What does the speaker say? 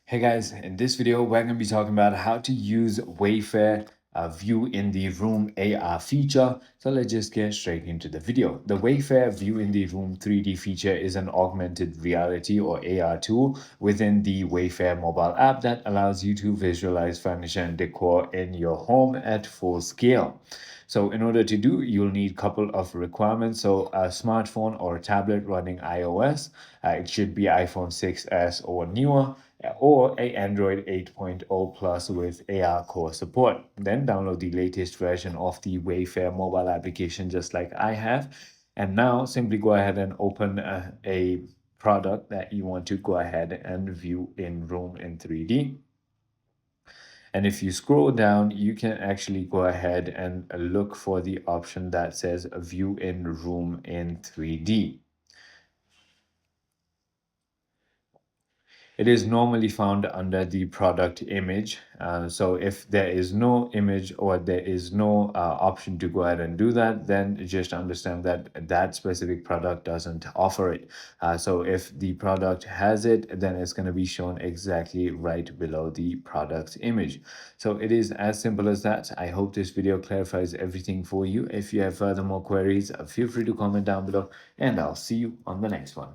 Hey guys, in this video, we're going to be talking about how to use Wayfair View in the Room AR feature. So let's just get straight into the video. The Wayfair View in the Room 3D feature is an augmented reality or AR tool within the Wayfair mobile app that allows you to visualize furniture and decor in your home at full scale. So in order to do, you'll need a couple of requirements. So a smartphone or a tablet running iOS, it should be iPhone 6s or newer, or a Android 8.0 Plus with AR core support. Then download the latest version of the Wayfair mobile application just like I have. And now simply go ahead and open a product that you want to go ahead and view in Room in 3D. And if you scroll down, you can actually go ahead and look for the option that says View in Room in 3D. It is normally found under the product image. So if there is no image or there is no option to go ahead and do that, then just understand that that specific product doesn't offer it. So if the product has it, then it's going to be shown exactly right below the product's image. So it is as simple as that. I hope this video clarifies everything for you. If you have further more queries, feel free to comment down below, and I'll see you on the next one.